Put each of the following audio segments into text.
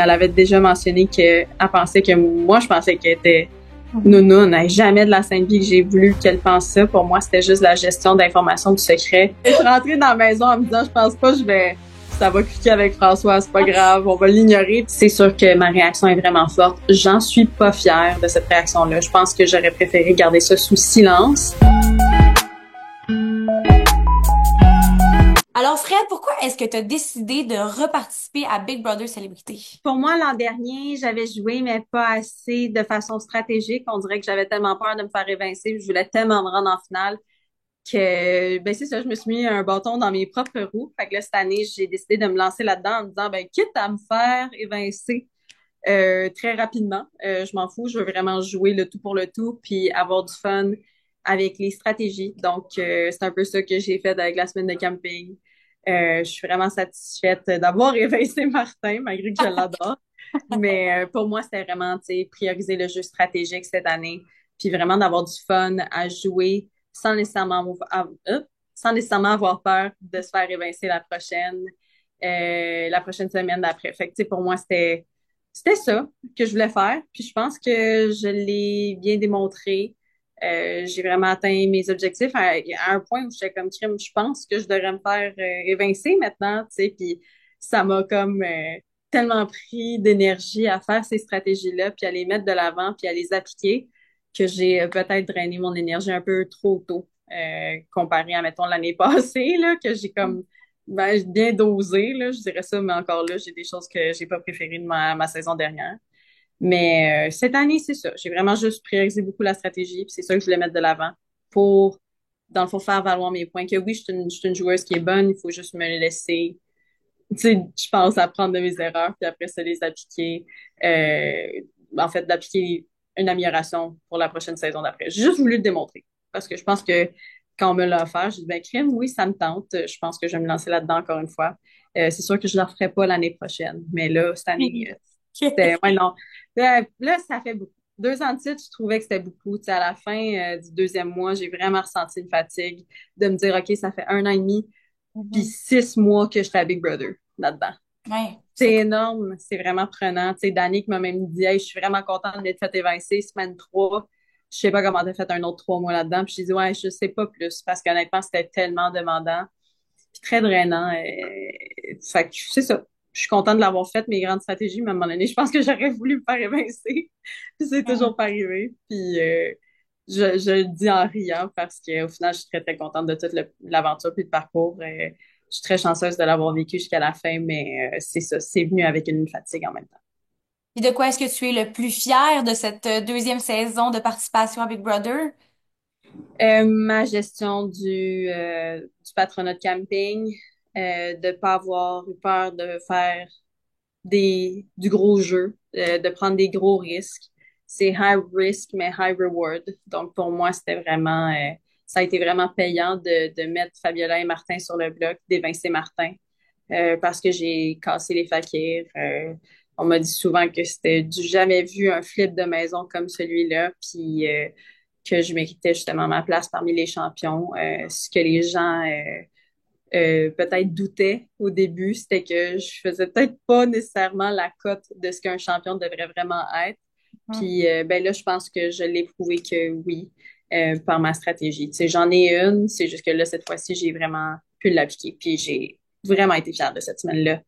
Elle avait déjà mentionné qu'elle pensait que moi, je pensais qu'elle était nounoune. Jamais de la sainte vie que j'ai voulu qu'elle pense ça. Pour moi, c'était juste la gestion d'informations du secret. Je suis rentrée dans la maison en me disant, je pense pas, ça va cliquer avec François, c'est pas grave, on va l'ignorer. C'est sûr que ma réaction est vraiment forte. J'en suis pas fière de cette réaction-là. Je pense que j'aurais préféré garder ça sous silence. Alors Fred, pourquoi est-ce que tu as décidé de reparticiper à Big Brother Célébrité? Pour moi, l'an dernier, j'avais joué, mais pas assez de façon stratégique. On dirait que j'avais tellement peur de me faire évincer. Je voulais tellement me rendre en finale que, ben c'est ça, je me suis mis un bâton dans mes propres roues. Fait que là, cette année, j'ai décidé de me lancer là-dedans en me disant, ben quitte à me faire évincer très rapidement, je m'en fous. Je veux vraiment jouer le tout pour le tout puis avoir du fun avec les stratégies. Donc, c'est un peu ça que j'ai fait avec la semaine de camping. Je suis vraiment satisfaite d'avoir évincé Martin, malgré que je l'adore. Mais pour moi, c'était vraiment, tu sais, prioriser le jeu stratégique cette année, puis vraiment d'avoir du fun à jouer sans nécessairement avoir peur de se faire évincer la prochaine semaine d'après. Fait que, tu sais, pour moi, c'était ça que je voulais faire. Puis je pense que je l'ai bien démontré. J'ai vraiment atteint mes objectifs à un point où j'étais comme crime. Je pense que je devrais me faire évincer maintenant, tu sais. Puis ça m'a comme tellement pris d'énergie à faire ces stratégies-là, puis à les mettre de l'avant, puis à les appliquer, que j'ai peut-être drainé mon énergie un peu trop tôt, comparé à, mettons, l'année passée, là, que j'ai comme bien dosé, là, je dirais ça, mais encore là, j'ai des choses que j'ai pas préférées de ma saison dernière. Mais cette année, c'est ça. J'ai vraiment juste priorisé beaucoup la stratégie, puis c'est ça que je voulais mettre de l'avant pour, dans le fond, faire valoir mes points. Que oui, je suis une joueuse qui est bonne, il faut juste me laisser, tu sais, je pense, apprendre de mes erreurs, puis après ça, les appliquer, en fait, d'appliquer une amélioration pour la prochaine saison d'après. J'ai juste voulu le démontrer, parce que je pense que quand on me l'a offert, j'ai dit, ben, crime, oui, ça me tente. Je pense que je vais me lancer là-dedans encore une fois. C'est sûr que je ne le referai pas l'année prochaine, mais là, cette année, c'était, ouais, non. Là, ça fait beaucoup. 2 ans de titre, je trouvais que c'était beaucoup. Tu sais, à la fin du deuxième mois, j'ai vraiment ressenti une fatigue de me dire, OK, ça fait 1 an et demi, puis Mhm. 6 mois que j'étais à Big Brother là-dedans. Ouais, C'est c'est énorme, c'est vraiment prenant. Tu sais, Dani qui m'a même dit, hey, je suis vraiment contente d'être fait évincer, semaine 3. Je sais pas comment t'as fait un autre 3 mois là-dedans. Puis j'ai dit, ouais, je sais pas plus, parce qu'honnêtement, c'était tellement demandant, puis très drainant. Fait que c'est ça. Je suis contente de l'avoir fait, mes grandes stratégies, mais à un moment donné, je pense que j'aurais voulu me faire évincer. Puis c'est Mhm. toujours pas arrivé. Puis je le dis en riant parce qu'au final, je suis très, très contente de toute l'aventure puis le parcours. Je suis très chanceuse de l'avoir vécu jusqu'à la fin, mais c'est ça, c'est venu avec une fatigue en même temps. Et de quoi est-ce que tu es le plus fier de cette deuxième saison de participation à Big Brother? Ma gestion du patronat de camping, de pas avoir eu peur de faire du gros jeu, de prendre des gros risques. C'est high risk, mais high reward. Donc, pour moi, ça a été vraiment payant de mettre Fabiola et Martin sur le bloc, d'évincer Martin, parce que j'ai cassé les fakirs. On m'a dit souvent que c'était du jamais vu un flip de maison comme celui-là, puis que je méritais justement ma place parmi les champions. Ce que les gens peut-être doutaient au début, c'était que je faisais peut-être pas nécessairement la cote de ce qu'un champion devrait vraiment être. Mhm. Puis ben là, je pense que je l'ai prouvé que oui, par ma stratégie. Tu sais, j'en ai une, c'est juste que là, cette fois-ci, j'ai vraiment pu l'appliquer. Puis j'ai vraiment été fière de cette semaine-là.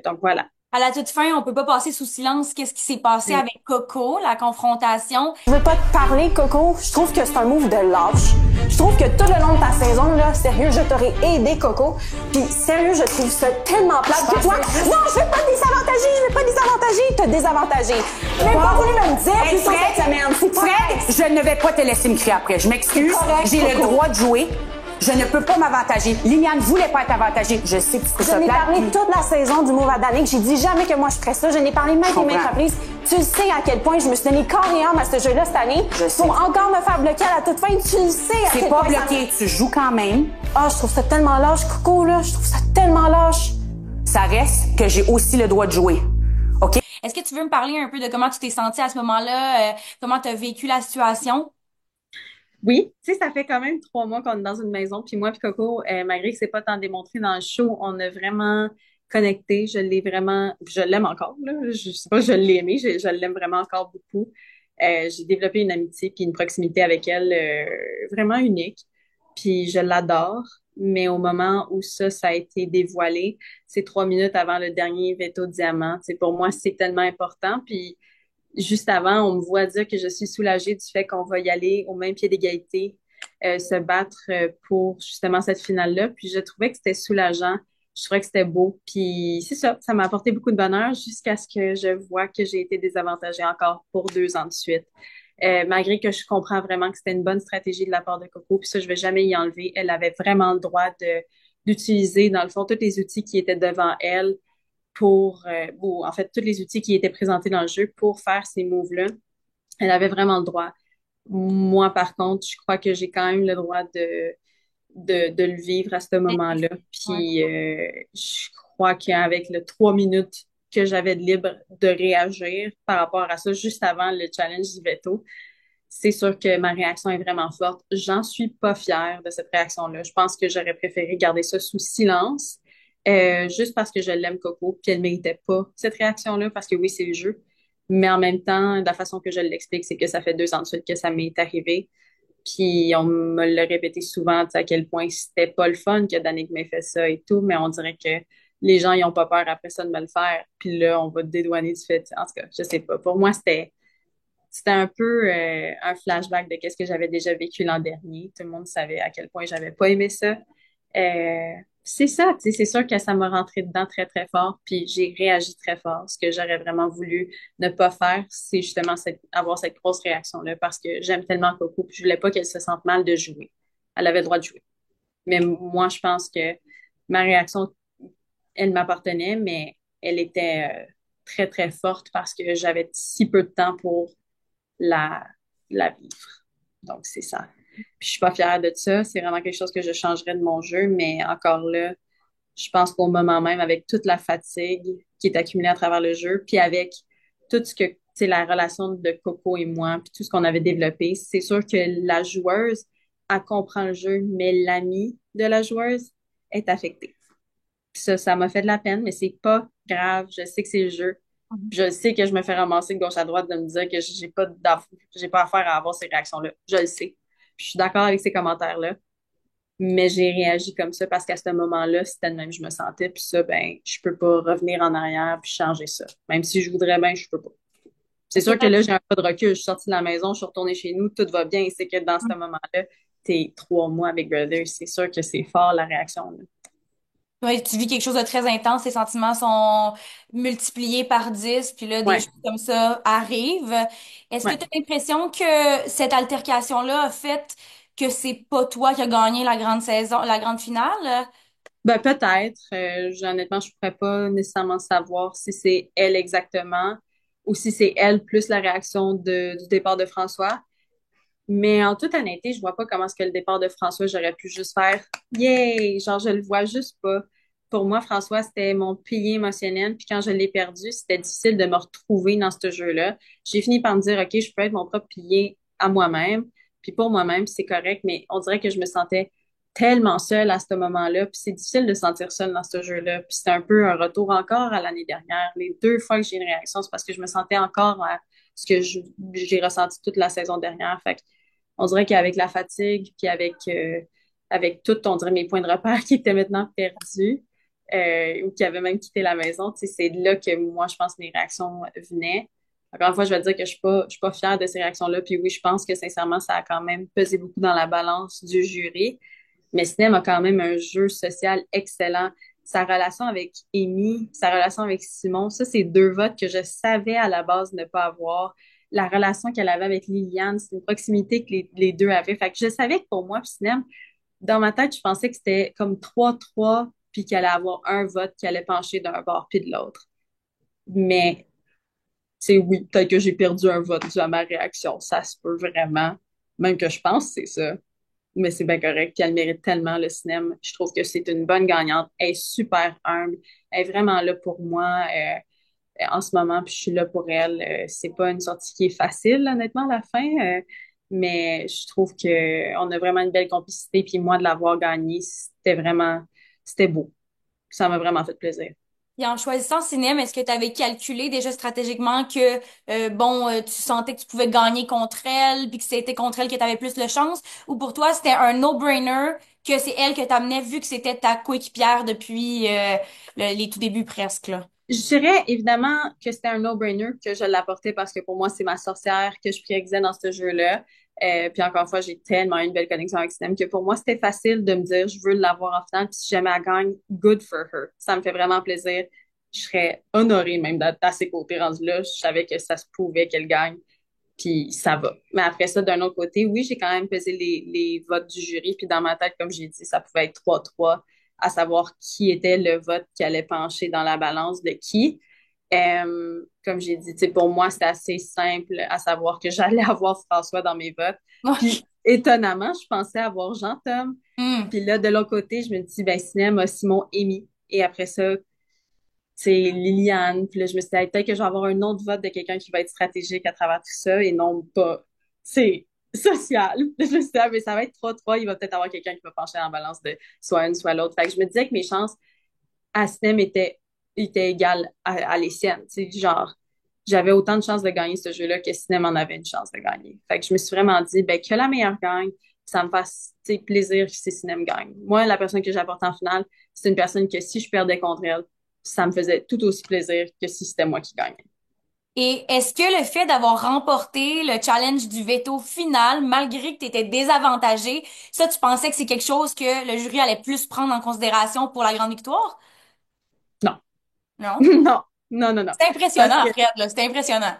Donc voilà. À la toute fin, on peut pas passer sous silence qu'est-ce qui s'est passé Mm. avec Coco, la confrontation. Je veux pas te parler, Coco. Je trouve que c'est un move de lâche. Je trouve que tout le long de ta saison, là, sérieux, je t'aurais aidé, Coco. Puis sérieux, je trouve ça tellement plate que toi. Non, je veux pas te désavantager, je veux pas désavantager, te désavantager. Tu n'as pas voulu me le dire Hey, plus tôt cette semaine. C'est pas Fred, je ne vais pas te laisser me crier après. Je m'excuse. correct, J'ai le Coco. droit de jouer. Je ne peux pas m'avantager. Liliane voulait pas être avantagée. Je sais que tu trouves Je ça n'ai plate. parlé toute la saison du move à Danick. J'ai dit jamais que moi je ferais ça. Je n'ai parlé maintes et maintes comprends. reprises. Tu le sais à quel point je me suis donné corps et âme à ce jeu-là cette année. Je sais. Pour encore me faire bloquer à la toute fin. Tu le sais à C'est quel pas point ça- bloqué. Tu joues quand même. Ah, je trouve ça tellement lâche, Coco, là. Je trouve ça tellement lâche. Ça reste que j'ai aussi le droit de jouer. OK? Est-ce que tu veux me parler un peu de comment tu t'es sentie à ce moment-là, comment tu as vécu la situation? Oui, tu sais, ça fait quand même 3 mois qu'on est dans une maison. Puis moi puis Coco, malgré que c'est pas tant démontré dans le show, on a vraiment connecté. Je l'ai vraiment, je l'aime encore, là. Je sais pas, je l'ai aimé, je l'aime vraiment encore beaucoup. J'ai développé une amitié puis une proximité avec elle vraiment unique. Puis je l'adore. Mais au moment où ça a été dévoilé, c'est 3 minutes avant le dernier veto diamant. C'est pour moi, c'est tellement important. Puis juste avant, on me voit dire que je suis soulagée du fait qu'on va y aller au même pied d'égalité, se battre pour justement cette finale-là. Puis je trouvais que c'était soulageant. Je trouvais que c'était beau. Puis c'est ça, ça m'a apporté beaucoup de bonheur jusqu'à ce que je vois que j'ai été désavantagée encore pour 2 ans de suite. Malgré que je comprends vraiment que c'était une bonne stratégie de la part de Coco, puis ça, je vais jamais y enlever. Elle avait vraiment le droit d'utiliser, dans le fond, tous les outils qui étaient devant elle ou en fait, tous les outils qui étaient présentés dans le jeu pour faire ces moves-là. Elle avait vraiment le droit. Moi, par contre, je crois que j'ai quand même le droit de le vivre à ce moment-là. Ouais. Puis, je crois qu'avec le 3 minutes que j'avais de libre de réagir par rapport à ça, juste avant le challenge du veto, c'est sûr que ma réaction est vraiment forte. J'en suis pas fière de cette réaction-là. Je pense que j'aurais préféré garder ça sous silence, juste parce que je l'aime, Coco, puis elle méritait pas cette réaction-là, parce que oui, c'est le jeu. Mais en même temps, la façon que je l'explique, c'est que ça fait 2 ans de suite que ça m'est arrivé. Puis on me l'a répété souvent, tu sais, à quel point c'était pas le fun que Danick m'ait fait ça et tout, mais on dirait que les gens, ils ont pas peur après ça de me le faire. Puis là, on va te dédouaner du fait. En tout cas, je sais pas. Pour moi, c'était un peu un flashback de qu'est-ce que j'avais déjà vécu l'an dernier. Tout le monde savait à quel point j'avais pas aimé ça. Euh, c'est ça, tu sais, c'est sûr que ça m'a rentré dedans très, très fort, puis j'ai réagi très fort. Ce que j'aurais vraiment voulu ne pas faire, c'est justement avoir cette grosse réaction-là, parce que j'aime tellement Coco, puis je voulais pas qu'elle se sente mal de jouer. Elle avait le droit de jouer. Mais moi, je pense que ma réaction, elle m'appartenait, mais elle était très, très forte parce que j'avais si peu de temps pour la, la vivre. Donc, c'est ça. Puis, je suis pas fière de ça. C'est vraiment quelque chose que je changerais de mon jeu, mais encore là, je pense qu'au moment même, avec toute la fatigue qui est accumulée à travers le jeu, puis avec tout ce que, tu sais, la relation de Coco et moi, puis tout ce qu'on avait développé, c'est sûr que la joueuse, elle comprend le jeu, mais l'amie de la joueuse est affectée. Puis ça m'a fait de la peine, mais c'est pas grave. Je sais que c'est le jeu. Je sais que je me fais ramasser de gauche à droite de me dire que j'ai pas affaire à avoir ces réactions-là. Je le sais. Puis je suis d'accord avec ces commentaires-là, mais j'ai réagi comme ça parce qu'à ce moment-là, c'était de même que je me sentais. Puis ça, ben, je peux pas revenir en arrière puis changer ça. Même si je voudrais bien, je peux pas. C'est sûr que là, j'ai un peu de recul. Je suis sortie de la maison, je suis retournée chez nous, tout va bien. Et c'est que dans ce moment-là, t'es 3 mois avec Brother. C'est sûr que c'est fort la réaction, là. Ouais, tu vis quelque chose de très intense, tes sentiments sont multipliés par 10, puis là, des Ouais, choses comme ça arrivent. Est-ce que ouais. tu as l'impression que cette altercation-là a fait que c'est pas toi qui as gagné la grande saison, la grande finale? Ben, peut-être. Honnêtement, je pourrais pas nécessairement savoir si c'est elle exactement ou si c'est elle plus la réaction du départ de François. Mais en toute honnêteté, je vois pas comment est-ce que le départ de François, j'aurais pu juste faire yay! Genre, je le vois juste pas. Pour moi, François, c'était mon pilier émotionnel. Puis quand je l'ai perdu, c'était difficile de me retrouver dans ce jeu-là. J'ai fini par me dire, OK, je peux être mon propre pilier à moi-même. Puis pour moi-même, c'est correct, mais on dirait que je me sentais tellement seule à ce moment-là. Puis c'est difficile de se sentir seule dans ce jeu-là. Puis c'est un peu un retour encore à l'année dernière. Les 2 fois que j'ai une réaction, c'est parce que je me sentais encore à ce que j'ai ressenti toute la saison dernière. Fait que on dirait qu'avec la fatigue, puis avec tout, on dirait mes points de repère qui étaient maintenant perdus, ou qui avaient même quitté la maison, tu sais, c'est là que moi, je pense que mes réactions venaient. Encore une fois, je vais dire que je suis pas fière de ces réactions-là. Puis oui, je pense que sincèrement, ça a quand même pesé beaucoup dans la balance du jury. Mais Sinem a quand même un jeu social excellent. Sa relation avec Amy, sa relation avec Simon, ça, c'est 2 votes que je savais à la base ne pas avoir. La relation qu'elle avait avec Liliane, c'est une proximité que les deux avaient. Fait que je savais que pour moi, Sinem, dans ma tête, je pensais que c'était comme 3-3 puis qu'il allait avoir un vote qui allait pencher d'un bord puis de l'autre. Mais, c'est oui, peut-être que j'ai perdu un vote dû à ma réaction. Ça se peut vraiment. Même que je pense que c'est ça. Mais c'est bien correct. Puis elle mérite tellement le cinéma. Je trouve que c'est une bonne gagnante. Elle est super humble. Elle est vraiment là pour moi en ce moment. Puis je suis là pour elle. C'est pas une sortie qui est facile, honnêtement, à la fin. Mais je trouve que on a vraiment une belle complicité. Puis moi, de l'avoir gagnée, c'était beau. Ça m'a vraiment fait plaisir. Et en choisissant Cinéma, est-ce que tu avais calculé déjà stratégiquement que tu sentais que tu pouvais gagner contre elle, puis que c'était contre elle que tu avais plus de chance, ou pour toi c'était un no-brainer que c'est elle que t'amenais vu que c'était ta coéquipière depuis les tout débuts presque là? Je dirais évidemment que c'était un no-brainer que je l'apportais parce que pour moi, c'est ma sorcière que je priorisais dans ce jeu-là. Puis encore une fois, j'ai tellement une belle connexion avec Sinem que pour moi, c'était facile de me dire je veux l'avoir en finale. Puis si jamais elle gagne, good for her. Ça me fait vraiment plaisir. Je serais honorée même d'être à ses côtés rendus là. Je savais que ça se pouvait qu'elle gagne. Puis ça va. Mais après ça, d'un autre côté, oui, j'ai quand même pesé les votes du jury. Puis dans ma tête, comme j'ai dit, ça pouvait être 3-3 à savoir qui était le vote qui allait pencher dans la balance de qui. Comme j'ai dit, tu sais, pour moi, c'était assez simple à savoir que j'allais avoir François dans mes votes. Puis étonnamment, je pensais avoir Jean-Tom. Hmm. Puis là, de l'autre côté, je me dis, ben, cinéma, Simon, Amy. Et après ça, c'est Liliane. Puis là, je me suis dit, hey, peut-être que je vais avoir un autre vote de quelqu'un qui va être stratégique à travers tout ça et non pas, c'est social. Puis je me suis dit, ah, mais ça va être 3-3. Il va peut-être avoir quelqu'un qui va pencher en balance de soit une, soit l'autre. Fait que je me disais que mes chances à Sinem étaient égales à les siennes. Tu sais, genre, j'avais autant de chances de gagner ce jeu-là que Sinem en avait une chance de gagner. Fait que je me suis vraiment dit, ben, que la meilleure gagne, ça me fasse, tu sais, plaisir si Sinem gagne. Moi, la personne que j'apporte en finale, c'est une personne que si je perdais contre elle, ça me faisait tout aussi plaisir que si c'était moi qui gagnais. Et est-ce que le fait d'avoir remporté le challenge du veto final, malgré que tu étais désavantagé, ça, tu pensais que c'est quelque chose que le jury allait plus prendre en considération pour la grande victoire? Non. Non? Non. Non, non, non. C'est Parce impressionnant, que Fred, là. C'est impressionnant.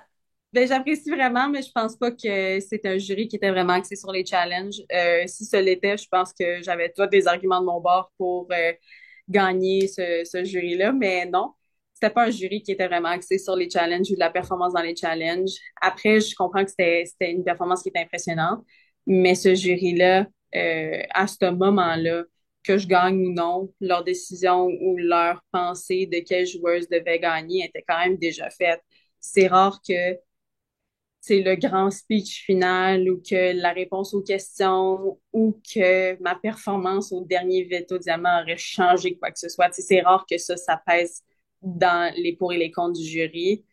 ben, j'apprécie vraiment, mais je pense pas que c'est un jury qui était vraiment axé sur les challenges. Si ce l'était, je pense que j'avais tous des arguments de mon bord pour gagner ce jury-là, mais non. C'était pas un jury qui était vraiment axé sur les challenges ou de la performance dans les challenges. Après, je comprends que c'était une performance qui était impressionnante, mais ce jury-là, à ce moment-là, que je gagne ou non, leur décision ou leur pensée de quelle joueuse devait gagner était quand même déjà faite. C'est rare que c'est le grand speech final ou que la réponse aux questions ou que ma performance au dernier Veto Diamant aurait changé quoi que ce soit. Tu sais, c'est rare que ça pèse dans les pour et les contre du jury.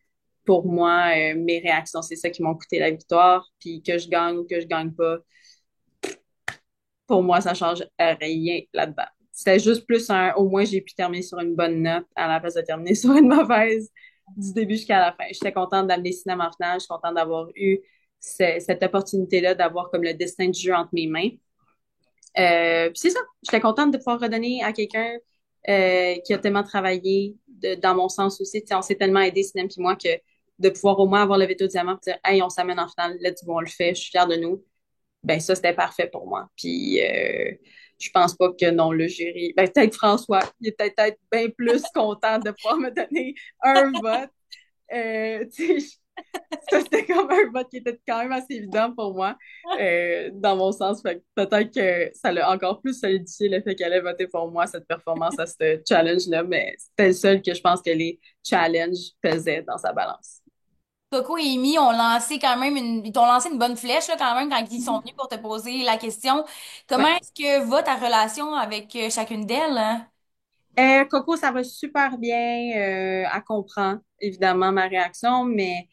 Pour moi, mes réactions, c'est ça qui m'ont coûté la victoire. Puis que je gagne ou que je gagne pas, pour moi, ça change rien là-dedans. C'était juste plus au moins j'ai pu terminer sur une bonne note à la place de terminer sur une mauvaise du début jusqu'à la fin. J'étais contente d'amener Cinéma en finale, je suis contente d'avoir eu cette opportunité-là, d'avoir comme le destin du jeu entre mes mains. Puis c'est ça, j'étais contente de pouvoir redonner à quelqu'un qui a tellement travaillé dans mon sens aussi. T'sais, on s'est tellement aidé, Cinéma puis moi, que de pouvoir au moins avoir le veto diamant et dire hey, on s'amène en finale, let's go, on le fait, je suis fière de nous. Ben ça, c'était parfait pour moi. Puis je pense pas que non, le jury. Ben peut-être François, il est peut-être bien plus content de pouvoir me donner un vote. Tu sais, ça, c'était comme un vote qui était quand même assez évident pour moi, dans mon sens. Fait que peut-être que ça l'a encore plus solidifié le fait qu'elle ait voté pour moi, cette performance à ce challenge-là, mais c'était le seul que je pense que les challenges pesaient dans sa balance. Coco et Amy ont lancé quand même ils t'ont lancé une bonne flèche, là, quand même, quand ils sont venus pour te poser la question. Comment Ouais. est-ce que va ta relation avec chacune d'elles, hein? Coco, ça va super bien. Elle comprend évidemment ma réaction, mais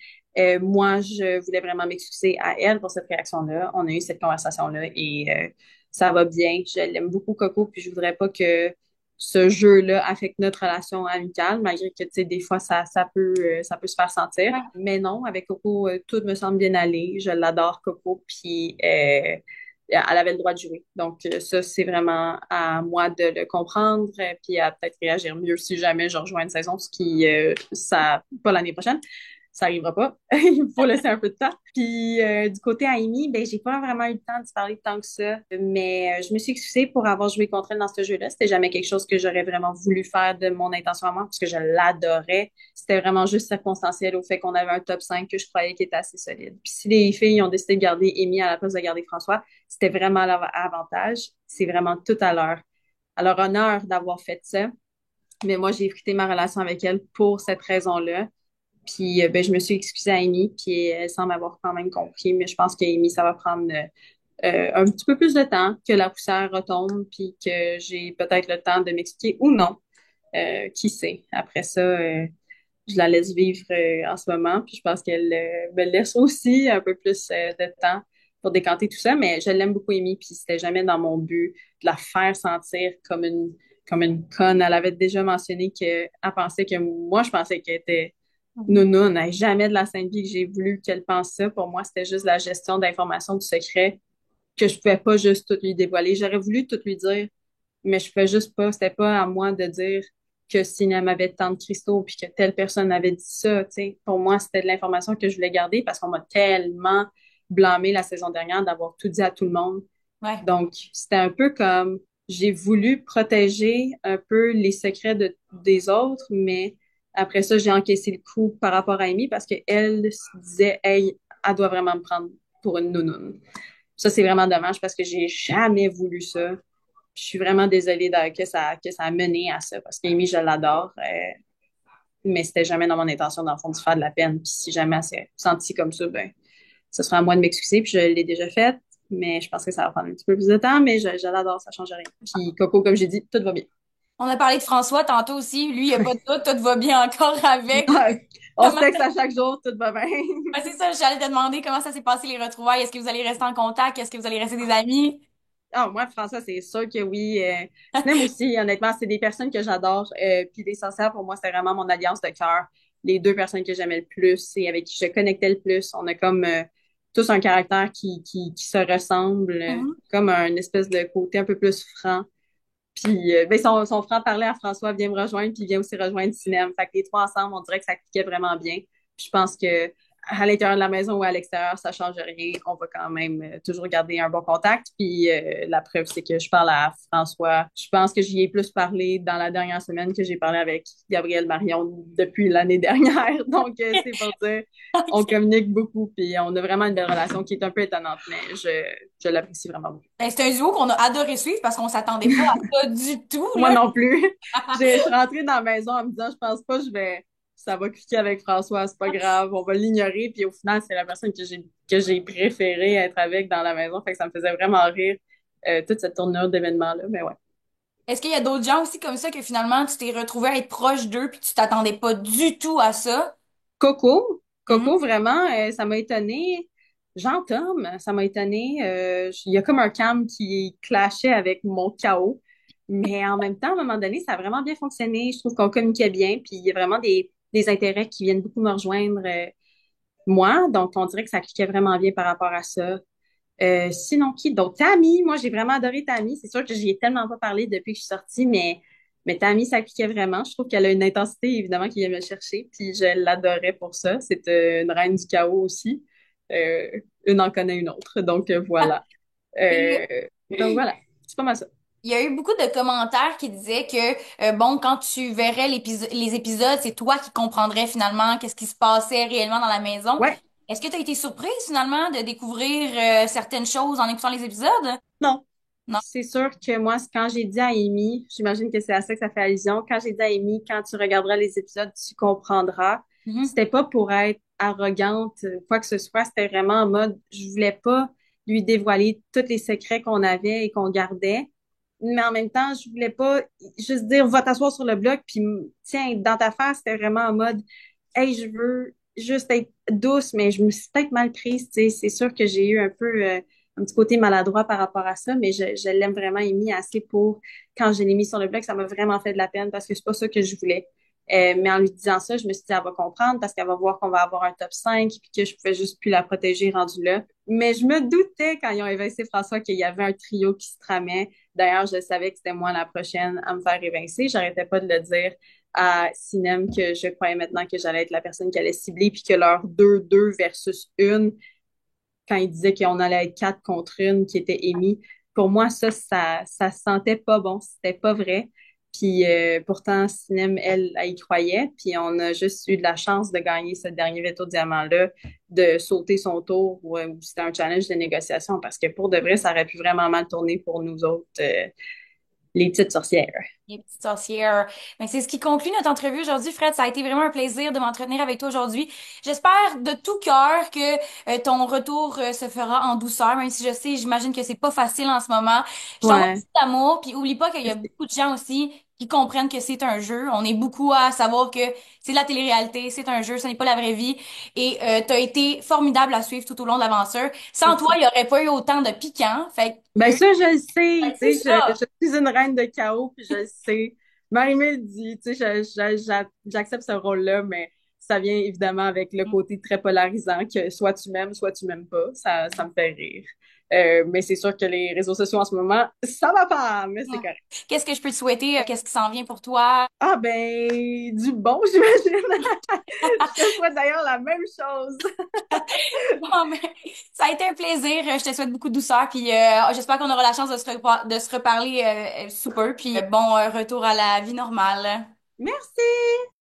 moi, je voulais vraiment m'excuser à elle pour cette réaction-là. On a eu cette conversation-là et ça va bien. Je l'aime beaucoup, Coco, puis je voudrais pas que ce jeu-là affecte notre relation amicale, malgré que, tu sais, des fois, ça peut se faire sentir. Mais non, avec Coco, tout me semble bien aller. Je l'adore, Coco, puis elle avait le droit de jouer. Donc, ça, c'est vraiment à moi de le comprendre, puis à peut-être réagir mieux si jamais je rejoins une saison, ce qui, pas l'année prochaine. Ça arrivera pas. Il faut laisser un peu de temps. Puis du côté à Amy, ben j'ai pas vraiment eu le temps de se parler tant que ça, mais je me suis excusée pour avoir joué contre elle dans ce jeu-là. C'était jamais quelque chose que j'aurais vraiment voulu faire de mon intention à moi, parce que je l'adorais. C'était vraiment juste circonstanciel au fait qu'on avait un top 5 que je croyais qui était assez solide. Puis si les filles ont décidé de garder Amy à la place de garder François, c'était vraiment leur avantage. C'est vraiment tout à leur honneur d'avoir fait ça. Mais moi, j'ai effrité ma relation avec elle pour cette raison-là. Puis ben, je me suis excusée à Amy, puis elle semble avoir quand même compris, mais je pense qu'Amy, ça va prendre un petit peu plus de temps que la poussière retombe, puis que j'ai peut-être le temps de m'expliquer ou non. Qui sait? Après ça, je la laisse vivre en ce moment, puis je pense qu'elle me laisse aussi un peu plus de temps pour décanter tout ça, mais je l'aime beaucoup, Amy, puis c'était jamais dans mon but de la faire sentir comme une conne. Elle avait déjà mentionné qu'elle pensait que moi, je pensais qu'elle était nounoun. Elle, jamais de la sainte vie que j'ai voulu qu'elle pense ça. Pour moi, c'était juste la gestion d'informations du secret que je pouvais pas juste tout lui dévoiler. J'aurais voulu tout lui dire, mais je pouvais juste pas. C'était pas à moi de dire que Sinem avait tant de cristaux puis que telle personne avait dit ça. Tu sais, pour moi, c'était de l'information que je voulais garder parce qu'on m'a tellement blâmé la saison dernière d'avoir tout dit à tout le monde. Ouais. Donc, c'était un peu comme j'ai voulu protéger un peu les secrets des autres, mais après ça, j'ai encaissé le coup par rapport à Amy parce qu'elle se disait, hey, elle doit vraiment me prendre pour une nounoune. Ça, c'est vraiment dommage parce que j'ai jamais voulu ça. Je suis vraiment désolée que ça a mené à ça parce qu'Amy, je l'adore, mais c'était jamais dans mon intention, dans le fond, de faire de la peine. Puis si jamais elle s'est sentie comme ça, ben, ce sera à moi de m'excuser. Puis je l'ai déjà fait, mais je pense que ça va prendre un petit peu plus de temps, mais je l'adore, ça change rien. Puis Coco, comme j'ai dit, tout va bien. On a parlé de François tantôt aussi. Lui, il a pas de doute, tout va bien encore avec. On se Comment texte à chaque jour, tout va bien. Ben, c'est ça, j'allais te demander comment ça s'est passé les retrouvailles. Est-ce que vous allez rester en contact? Est-ce que vous allez rester des amis? Ah, moi, François, c'est sûr que oui. Sinem aussi, honnêtement, c'est des personnes que j'adore. Puis les sorcières, pour moi, c'était vraiment mon alliance de cœur. Les deux personnes que j'aimais le plus et avec qui je connectais le plus. On a comme tous un caractère qui se ressemble, Mhm. comme un espèce de côté un peu plus franc. Puis ben, son franc-parler à François vient me rejoindre, puis il vient aussi rejoindre Sinem. Fait que les trois ensemble, on dirait que ça cliquait vraiment bien. Puis je pense que à l'intérieur de la maison ou à l'extérieur, ça change rien. On va quand même toujours garder un bon contact. Puis la preuve, c'est que je parle à François. Je pense que j'y ai plus parlé dans la dernière semaine que j'ai parlé avec Gabriel Marion depuis l'année dernière. Donc, c'est pour dire, on communique beaucoup, puis on a vraiment une belle relation qui est un peu étonnante, mais je l'apprécie vraiment beaucoup. Ben, c'est un duo qu'on a adoré suivre parce qu'on s'attendait pas à ça du tout, Moi là. non plus. Je suis rentrée dans la maison en me disant, je pense pas, ça va cliquer avec François, c'est pas grave, on va l'ignorer. Puis au final, c'est la personne que j'ai préféré être avec dans la maison. Fait que ça me faisait vraiment rire, toute cette tournure d'événements-là. Mais ouais. Est-ce qu'il y a d'autres gens aussi comme ça que finalement tu t'es retrouvé à être proche d'eux puis tu t'attendais pas du tout à ça? Coco, Mhm. vraiment, ça m'a étonnée. Jean-Tom, ça m'a étonnée. Il y a comme un calme qui clashait avec mon chaos. Mais en même temps, à un moment donné, ça a vraiment bien fonctionné. Je trouve qu'on communiquait bien. Puis il y a vraiment des intérêts qui viennent beaucoup me rejoindre, moi. Donc, on dirait que ça cliquait vraiment bien par rapport à ça. Sinon, qui d'autre? Tammy, moi, j'ai vraiment adoré Tammy. C'est sûr que j'y ai tellement pas parlé depuis que je suis sortie, mais Tammy s'appliquait vraiment. Je trouve qu'elle a une intensité, évidemment, qui vient me chercher, puis je l'adorais pour ça. C'est une reine du chaos aussi. Euh, une en connaît une autre. Donc, voilà. Et Euh, donc, voilà. C'est pas mal ça. il y a eu beaucoup de commentaires qui disaient que, bon, quand tu verrais les épisodes, c'est toi qui comprendrais finalement qu'est-ce qui se passait réellement dans la maison. Ouais. Est-ce que tu as été surprise finalement de découvrir certaines choses en écoutant les épisodes? Non. Non. C'est sûr que moi, quand j'ai dit à Amy, j'imagine que c'est à ça que ça fait allusion, quand j'ai dit à Amy, quand tu regarderas les épisodes, tu comprendras. Mhm. C'était pas pour être arrogante, quoi que ce soit, c'était vraiment en mode, je voulais pas lui dévoiler tous les secrets qu'on avait et qu'on gardait, mais en même temps, je voulais pas juste dire, va t'asseoir sur le bloc, puis tiens, dans ta face, c'était vraiment en mode, hey, je veux juste être douce, mais je me suis peut-être mal prise, tu sais, c'est sûr que j'ai eu un peu un petit côté maladroit par rapport à ça, mais je l'aime vraiment Amy assez pour quand je l'ai mis sur le blog, ça m'a vraiment fait de la peine parce que c'est pas ça que je voulais. Mais en lui disant ça, je me suis dit, elle va comprendre parce qu'elle va voir qu'on va avoir un top 5 puis que je pouvais juste plus la protéger rendue là. Mais je me doutais quand ils ont évincé François qu'il y avait un trio qui se tramait. D'ailleurs, je savais que c'était moi la prochaine à me faire évincer. J'arrêtais pas de le dire à Sinem que je croyais maintenant que j'allais être la personne qui allait cibler puis que leur 2-2 versus une quand il disait qu'on allait être quatre contre une, qui était Amy. Pour moi, ça se sentait pas bon. C'était pas vrai. Puis pourtant, Sinem, elle y croyait. Puis on a juste eu de la chance de gagner ce dernier veto diamant-là, de sauter son tour où c'était un challenge de négociation parce que pour de vrai, ça aurait pu vraiment mal tourner pour nous autres, les petites sorcières. Les petites sorcières. Mais c'est ce qui conclut notre entrevue aujourd'hui, Fred. Ça a été vraiment un plaisir de m'entretenir avec toi aujourd'hui. J'espère de tout cœur que ton retour se fera en douceur, même si je sais, j'imagine que c'est pas facile en ce moment. Je t'envoie Ouais. beaucoup d'amour, puis oublie pas qu'il y a beaucoup de gens aussi qu'ils comprennent que c'est un jeu. On est beaucoup à savoir que c'est de la télé-réalité, c'est un jeu, ce n'est pas la vraie vie. Et t'as été formidable à suivre tout au long de l'aventure. Sans toi, il n'y aurait pas eu autant de piquants. Fait Ben que, ça, je le sais, c'est tu sais, je ça. suis une reine de chaos, puis je le sais. Marie-Mé le dit, tu sais, j'accepte ce rôle-là, mais ça vient évidemment avec le côté très polarisant que soit tu m'aimes pas, ça me fait rire. Mais c'est sûr que les réseaux sociaux en ce moment, ça va pas, mais c'est Ouais. correct. Qu'est-ce que je peux te souhaiter? Qu'est-ce qui s'en vient pour toi? Ah ben, du bon, j'imagine. Je te souhaite d'ailleurs la même chose. Bon, mais ça a été un plaisir. Je te souhaite beaucoup de douceur. Puis j'espère qu'on aura la chance de se reparler sous peu. Puis bon retour à la vie normale. Merci!